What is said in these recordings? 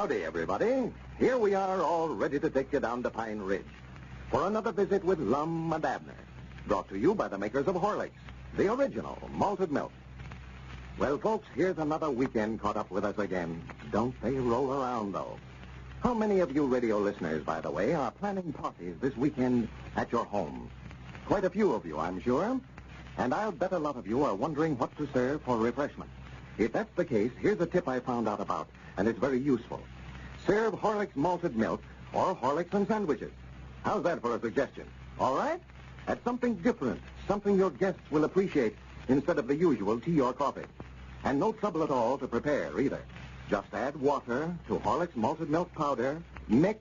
Howdy, everybody. Here we are, all ready to take you down to Pine Ridge for another visit with Lum and Abner, brought to you by the makers of Horlicks, the original malted milk. Well, folks, here's another weekend caught up with us again. Don't they roll around, though? How many of you radio listeners, by the way, are planning parties this weekend at your home? Quite a few of you, I'm sure. And I'll bet a lot of you are wondering what to serve for refreshment. If that's the case, here's a tip I found out about, and it's very useful. Serve Horlicks malted milk or Horlicks and sandwiches. How's that for a suggestion? All right? That's something different, something your guests will appreciate instead of the usual tea or coffee. And no trouble at all to prepare, either. Just add water to Horlicks malted milk powder, mix,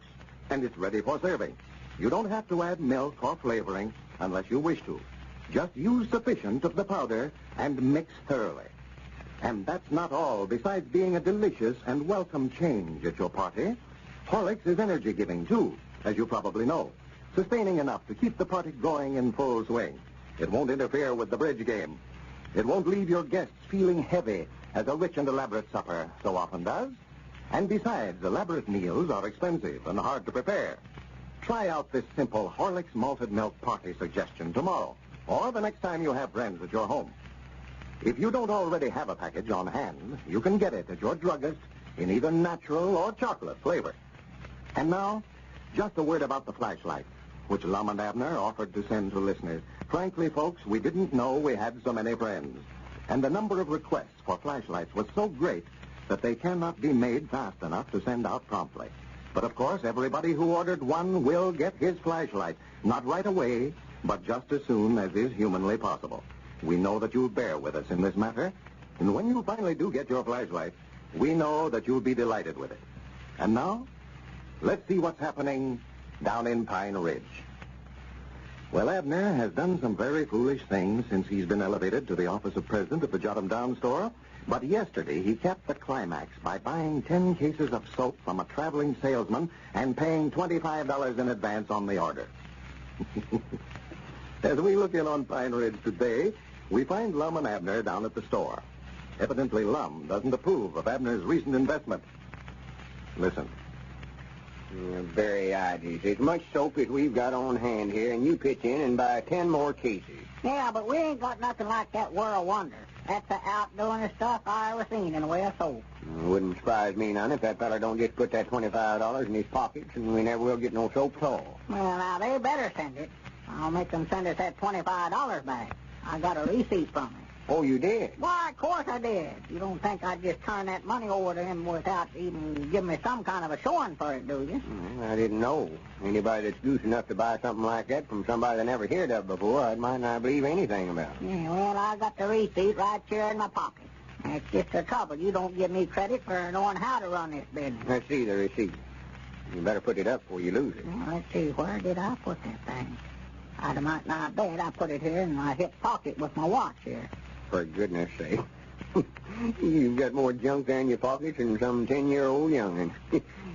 and it's ready for serving. You don't have to add milk or flavoring unless you wish to. Just use sufficient of the powder and mix thoroughly. And that's not all. Besides being a delicious and welcome change at your party, Horlicks is energy-giving, too, as you probably know, sustaining enough to keep the party going in full swing. It won't interfere with the bridge game. It won't leave your guests feeling heavy, as a rich and elaborate supper so often does. And besides, elaborate meals are expensive and hard to prepare. Try out this simple Horlicks malted milk party suggestion tomorrow, or the next time you have friends at your home. If you don't already have a package on hand, you can get it at your druggist in either natural or chocolate flavor. And now, just a word about the flashlight, which Lum and Abner offered to send to listeners. Frankly, folks, we didn't know we had so many friends. And the number of requests for flashlights was so great that they cannot be made fast enough to send out promptly. But, of course, everybody who ordered one will get his flashlight. Not right away, but just as soon as is humanly possible. We know that you'll bear with us in this matter. And when you finally do get your flashlight, we know that you'll be delighted with it. And now, let's see what's happening down in Pine Ridge. Well, Abner has done some very foolish things since he's been elevated to the office of president of the Jot 'em Down store. But yesterday he kept the climax by buying 10 cases of soap from a traveling salesman and paying $25 in advance on the order. As we look in on Pine Ridge today, we find Lum and Abner down at the store. Evidently, Lum doesn't approve of Abner's recent investment. Listen. Very ideas. As much soap as we've got on hand here, and you pitch in and buy 10 more cases. Yeah, but we ain't got nothing like that World Wonder. That's the outdoorest stuff I ever seen in the way of soap. Wouldn't surprise me none if that fella don't just put that $25 in his pockets, and we never will get no soap at all. Well, now, they better send it. I'll make them send us that $25 back. I got a receipt from it. Oh, you did? Why, of course I did. You don't think I'd just turn that money over to him without even giving me some kind of a showing for it, do you? I didn't know. Anybody that's goose enough to buy something like that from somebody that never heard of before, I might not believe anything about it. Yeah, well, I got the receipt right here in my pocket. That's just the trouble. You don't give me credit for knowing how to run this business. Let's see the receipt. You better put it up before you lose it. Well, let's see. Where did I put that thing? I might not bet. I put it here in my hip pocket with my watch here. For goodness sake. You've got more junk there in your pockets than some 10-year-old young'un.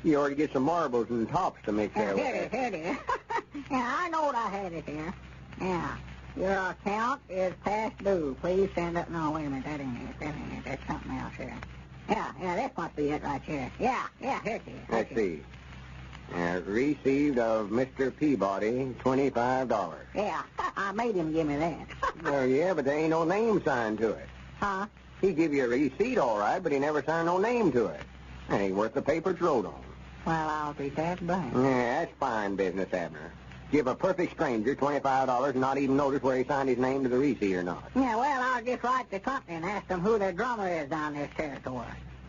You ought to get some marbles and tops to make that Here it is. Yeah, I know what I had it here. Yeah. Your account is past due. Please send it. No, wait a minute. That ain't it. That's something else here. Yeah, that must be it right here. Yeah, here it is. Let's see. Received of Mr. Peabody, $25. Yeah, I made him give me that. Well, yeah, but there ain't no name signed to it. Huh? He give you a receipt, all right, but he never signed no name to it. That ain't worth the paper it's wrote on. Well, I'll be that blank. Yeah, that's fine business, Abner. Give a perfect stranger $25 and not even notice where he signed his name to the receipt or not. Yeah, well, I'll just write the company and ask them who their drummer is down this territory.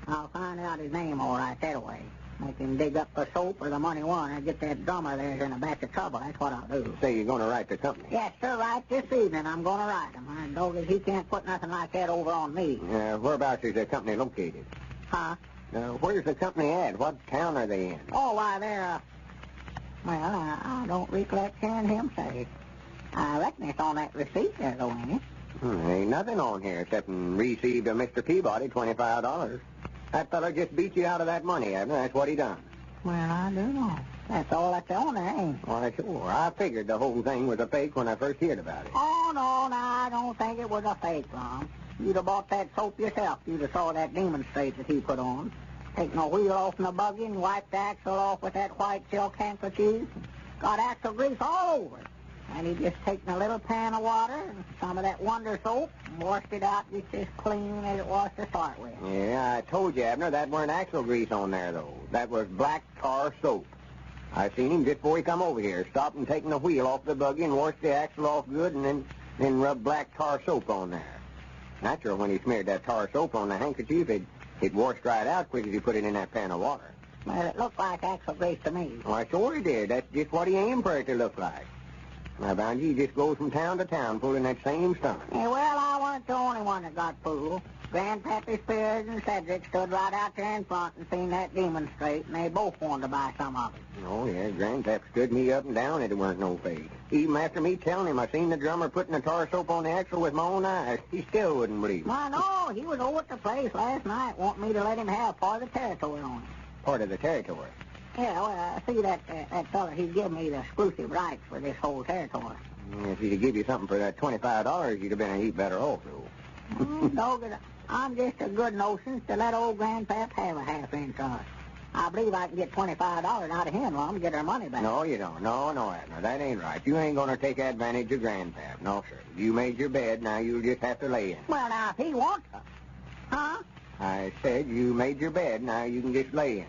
I'll find out his name all right that way. Make him dig up the soap or the money won and get that drummer there's in a batch of trouble. That's what I'll do. Say you're going to write the company? Yes, sir, right this evening I'm going to write him. I know that he can't put nothing like that over on me. Whereabouts is the company located? Huh? Where's the company at? What town are they in? Oh, why, they're, well, I don't recollect hearing him say. I reckon it's on that receipt there, though, ain't it? Ain't nothing on here except received of Mr. Peabody $25. That fella just beat you out of that money, Abner. That's what he done. Well, I do know. That's all that's on there, ain't it? Why, sure. I figured the whole thing was a fake when I first heard about it. Oh, no, I don't think it was a fake, Lum. You'd have bought that soap yourself. You'd have saw that demonstrate that he put on. Take no wheel off in the buggy and wipe the axle off with that white silk handkerchief. Got axle grease all over it. And he just taken a little pan of water and some of that Wonder soap and washed it out just as clean as it was to start with. Yeah, I told you, Abner, that weren't axle grease on there, though. That was black tar soap. I seen him just before he come over here, stop and taking the wheel off the buggy and wash the axle off good and then rub black tar soap on there. Natural, when he smeared that tar soap on the handkerchief, it washed right out quick as he put it in that pan of water. Well, it looked like axle grease to me. Why, sure he did. That's just what he aimed for it to look like. I found he just goes from town to town pulling that same stunt. Yeah, well, I wasn't the only one that got fooled. Grandpappy Spears and Cedric stood right out there in front and seen that demonstrate, and they both wanted to buy some of it. Oh, yeah, Grandpap stood me up and down and it weren't no fake. Even after me telling him I seen the drummer putting the tar soap on the axle with my own eyes, he still wouldn't believe me. Why, no, he was over at the place last night wanting me to let him have part of the territory on it. Part of the territory. Yeah, well, I see that fella, he's given me the exclusive rights for this whole territory. If he'd have give you something for that $25, you'd have been a heap better off, though. Doggone, I'm just a good notion to let old Grandpap have a half-inch on it. I believe I can get $25 out of him, Lum, to get our money back. No, you don't. No, Abner, that ain't right. You ain't going to take advantage of Grandpap. No, sir. You made your bed, now you'll just have to lay in it. Well, now, if he wants to. Huh? I said you made your bed, now you can just lay in it.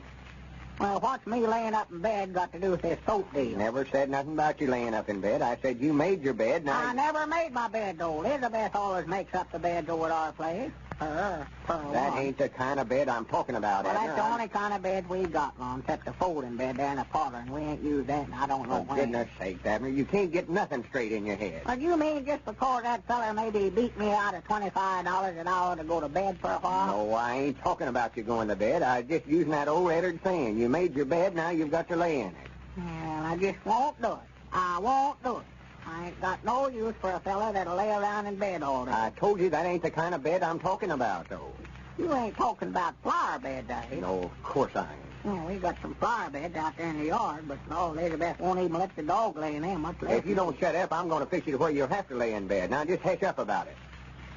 Well, what's me laying up in bed got to do with this soap deal? Never said nothing about you laying up in bed. I said you made your bed, now... I never made my bed, though. Elizabeth always makes up the beds over at our place. That ain't the kind of bed I'm talking about, Well, Abner. that's the only kind of bed we got, Lum, except the folding bed there in the parlor, and we ain't used that, and I don't know For when. goodness sake, Abner, you can't get nothing straight in your head. Well, you mean just because that feller maybe beat me out of $25 an hour to go to bed for a while? No, I ain't talking about you going to bed. I was just using that old Eddard saying. You made your bed, now you've got to lay in it. Well, I just won't do it. I won't do it. I ain't got no use for a fella that'll lay around in bed all day. I told you that ain't the kind of bed I'm talking about, though. You ain't talking about flower beds, are you? No, of course I ain't. Well, we got some flower beds out there in the yard, but Elizabeth won't even let the dog lay in them, much less... If you don't shut up, I'm going to fix you to where you'll have to lay in bed. Now, just hush up about it.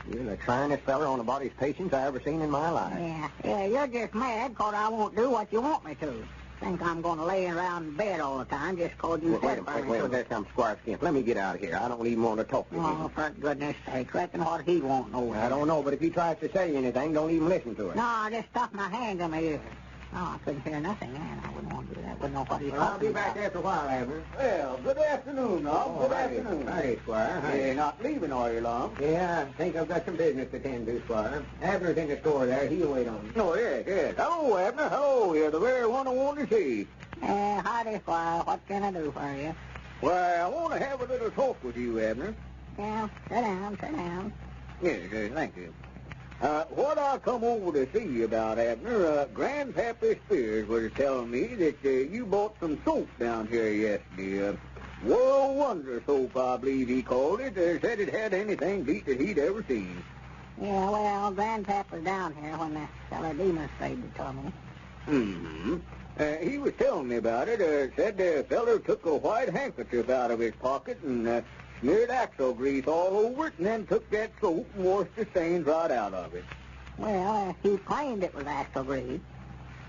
You're the tryingest feller on the body's patience I ever seen in my life. Yeah, you're just mad 'cause I won't do what you want me to. Think I'm going to lay around in bed all the time just 'cause you said for me to. Wait, there comes Squire Skimp. Let me get out of here. I don't even want to talk to him. Oh, for goodness sake, reckon what he won't know. I don't know, but if he tries to say anything, don't even listen to it. No, I just stuffed my hand in my ear. Oh, I couldn't hear nothing, man. I wouldn't want to do that. Wouldn't know what he's talking about. I'll be back after a while, Abner. Well, good afternoon, Lum. Good howdy. afternoon. Howdy, Squire. Howdy. You're not leaving, are you, Lum? Yeah, I think I've got some business to tend to, Squire. Abner's in the store there. He'll wait on me. Oh, yes. Hello, Abner. Hello. You're the very one I wanted to see. Howdy, Squire. What can I do for you? Why, I want to have a little talk with you, Abner. Yeah, sit down. Yes, thank you. What I come over to see you about, Abner, Grandpappy Spears was telling me that you bought some soap down here yesterday. World Wonder soap, I believe he called it. Said it had anything beat that he'd ever seen. Yeah, well, Grandpap was down here when the fella demonstrated to me. Mm-hmm. He was telling me about it. Said the feller took a white handkerchief out of his pocket and smeared axle grease all over it and then took that soap and washed the stains right out of it. Well, he claimed it was axle grease.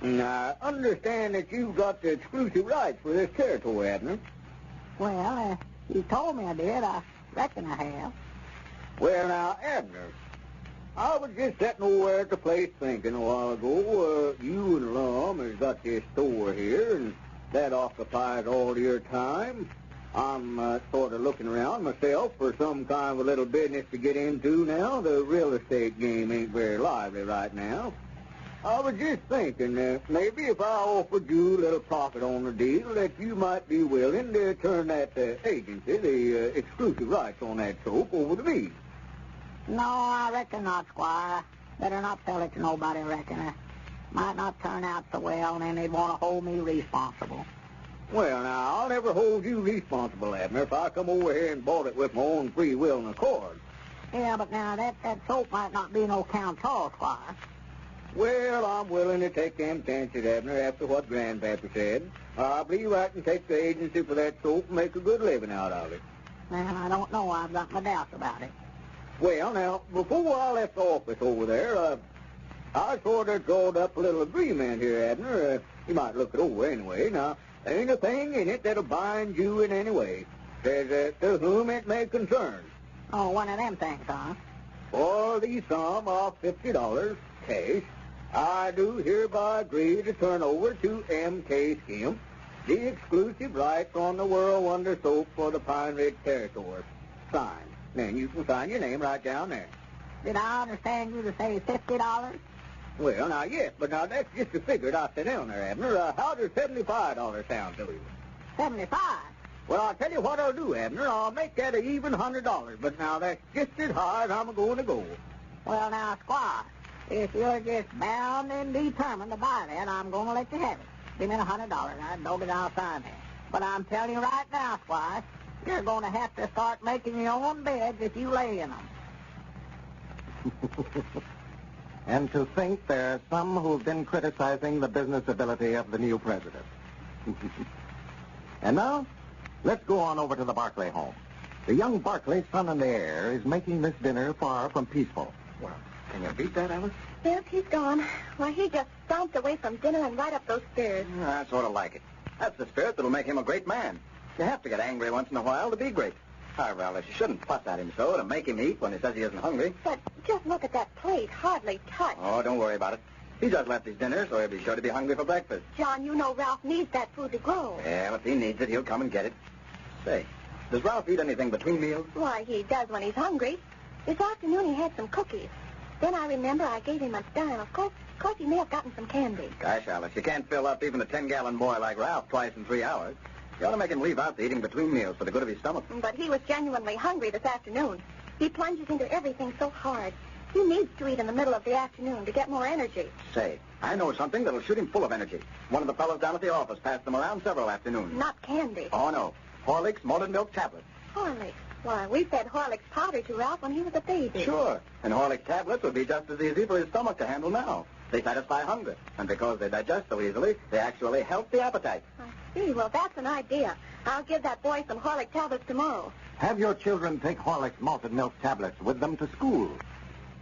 Now, I understand that you've got the exclusive rights for this territory, Abner. Well, he told me I did. I reckon I have. Well, now, Abner, I was just sitting over there at the place thinking a while ago, you and Lum has got this store here, and that occupies all your time. I'm sort of looking around myself for some kind of a little business to get into now. The real estate game ain't very lively right now. I was just thinking maybe if I offered you a little profit on the deal, that you might be willing to turn that agency, the exclusive rights on that soap, over to me. No, I reckon not, Squire. Better not sell it to nobody, I reckon. It might not turn out so well, and then they'd want to hold me responsible. Well, now, I'll never hold you responsible, Abner, if I come over here and bought it with my own free will and accord. Yeah, but now that soap might not be no count all, Squire. Well, I'm willing to take them chances, Abner, after what Grandpappy said. I believe I can take the agency for that soap and make a good living out of it. Well, I don't know. I've got my doubts about it. Well, now, before I left the office over there, I sort of drawed up a little agreement here, Abner. You might look it over anyway. Now, there ain't a thing in it that'll bind you in any way. Says, to whom it may concern. Oh, one of them things, huh? For the sum of $50 cash, I do hereby agree to turn over to M.K. Skimp the exclusive rights on the World Wonder Soap for the Pine Ridge Territory. Signed. Then you can sign your name right down there. Did I understand you to say $50? Well, now, yes, but now that's just the figure I set down there, Abner. How does $75 sound to you? 75? Well, I'll tell you what I'll do, Abner. I'll make that an even $100, but now that's just as high as I'm going to go. Well, now, Squire, if you're just bound and determined to buy that, I'm going to let you have it. Give me $100. I know it, I'll sign it. But I'm telling you right now, Squire, you're going to have to start making your own beds if you lay in them. And to think there are some who've been criticizing the business ability of the new president. And now, let's go on over to the Barclay home. The young Barclay, son and heir, is making this dinner far from peaceful. Well, can you beat that, Alice? Yes, he's gone. Why, he just stomped away from dinner and right up those stairs. I sort of like it. That's the spirit that'll make him a great man. You have to get angry once in a while to be great. Hi, Alice, you shouldn't fuss at him so to make him eat when he says he isn't hungry. But just look at that plate, hardly touched. Oh, don't worry about it. He just left his dinner, so he'll be sure to be hungry for breakfast. John, you know Ralph needs that food to grow. Yeah, if he needs it, he'll come and get it. Say, does Ralph eat anything between meals? Why, he does when he's hungry. This afternoon he had some cookies. Then I remember I gave him a dime. Of course he may have gotten some candy. Gosh, Alice, you can't fill up even a 10-gallon boy like Ralph twice in 3 hours. You ought to make him leave out the eating between meals for the good of his stomach. But he was genuinely hungry this afternoon. He plunges into everything so hard. He needs to eat in the middle of the afternoon to get more energy. Say, I know something that'll shoot him full of energy. One of the fellows down at the office passed them around several afternoons. Not candy. Oh, no. Horlicks malted milk tablets. Horlicks. Why, we fed Horlicks powder to Ralph when he was a baby. Sure. And Horlicks tablets would be just as easy for his stomach to handle now. They satisfy hunger. And because they digest so easily, they actually help the appetite. I see. Well, that's an idea. I'll give that boy some Horlicks tablets tomorrow. Have your children take Horlicks malted milk tablets with them to school.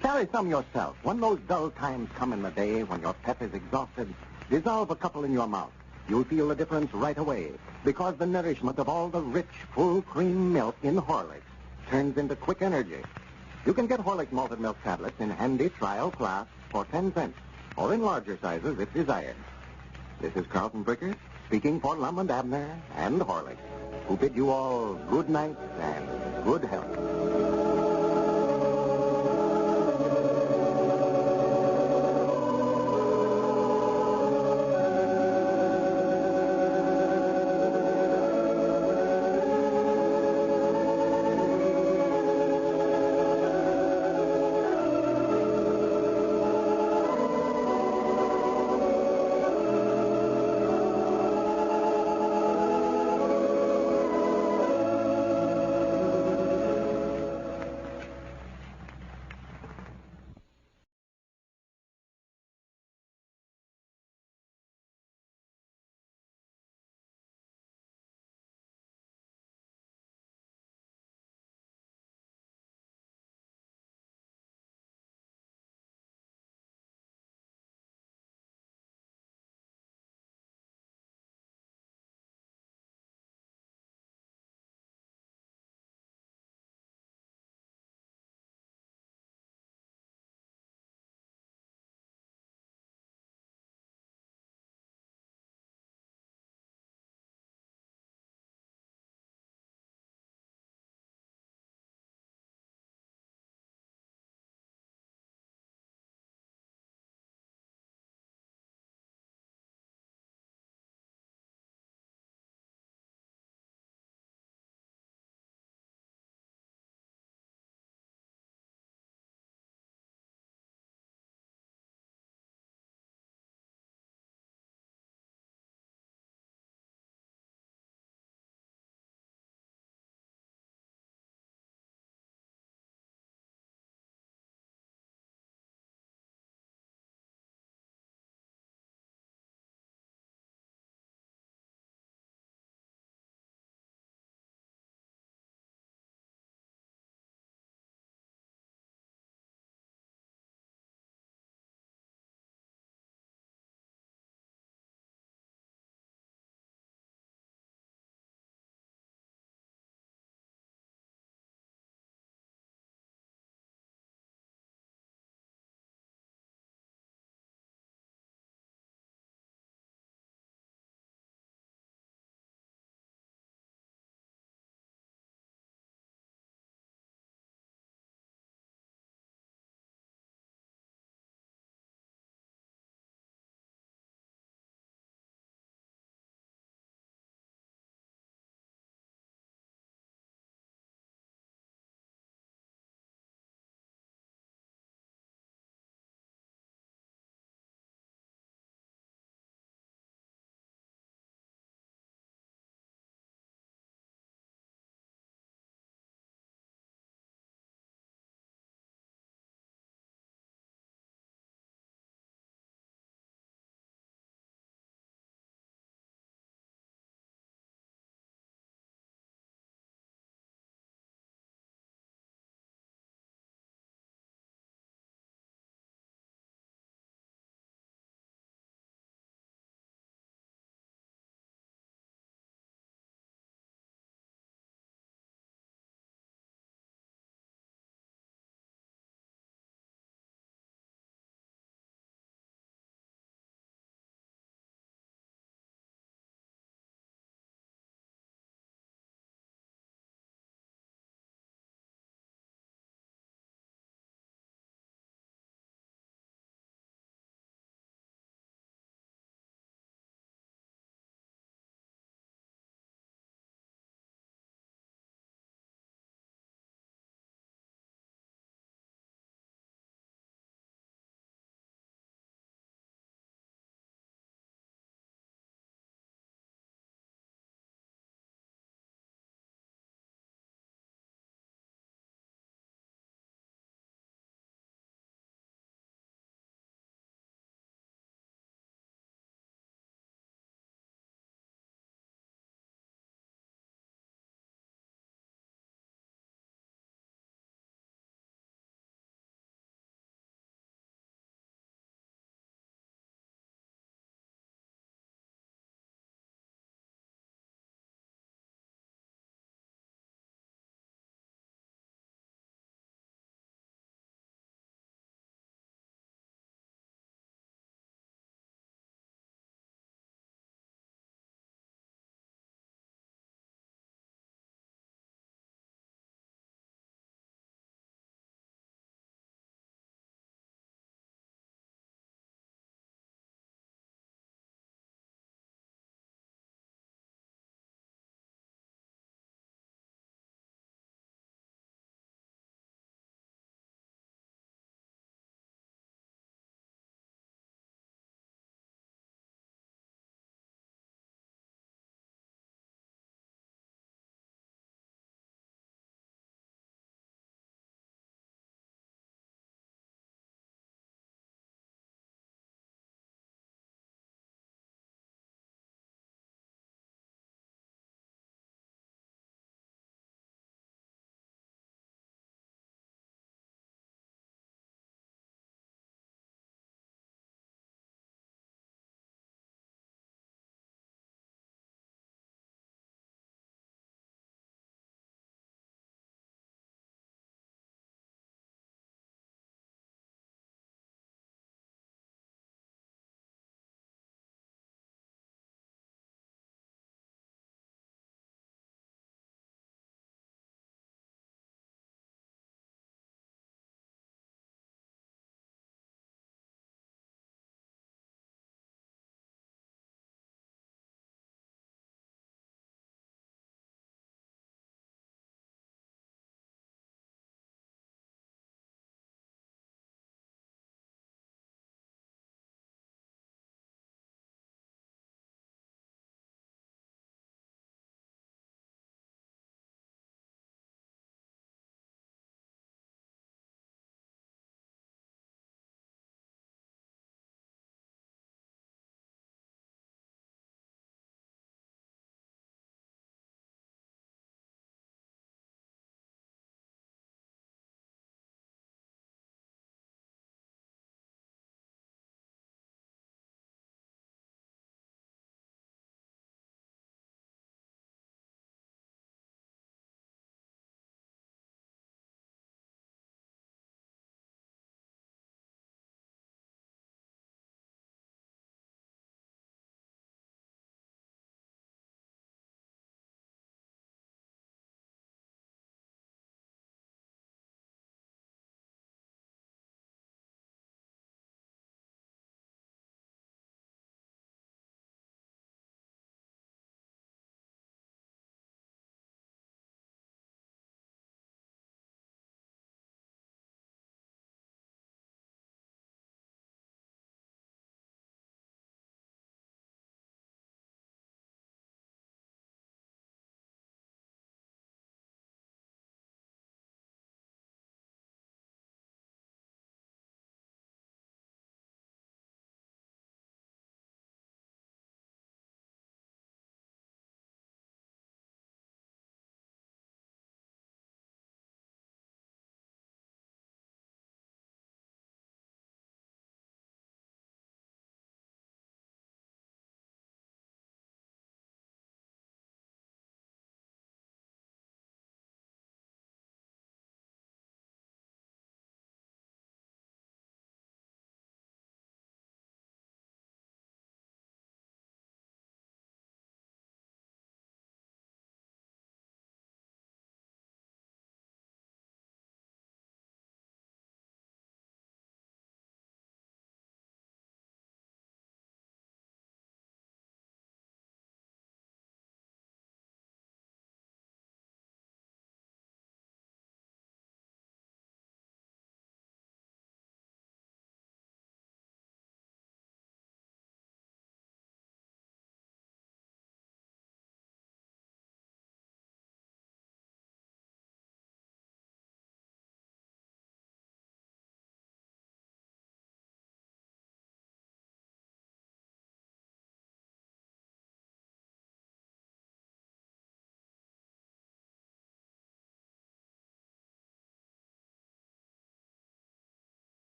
Carry some yourself. When those dull times come in the day, when your pet is exhausted, dissolve a couple in your mouth. You'll feel the difference right away, because the nourishment of all the rich, full cream milk in Horlicks turns into quick energy. You can get Horlicks malted milk tablets in handy trial glass for 10 cents, or in larger sizes if desired. This is Carlton Bricker, speaking for Lum and Abner and Horlicks, who bid you all good night and good health.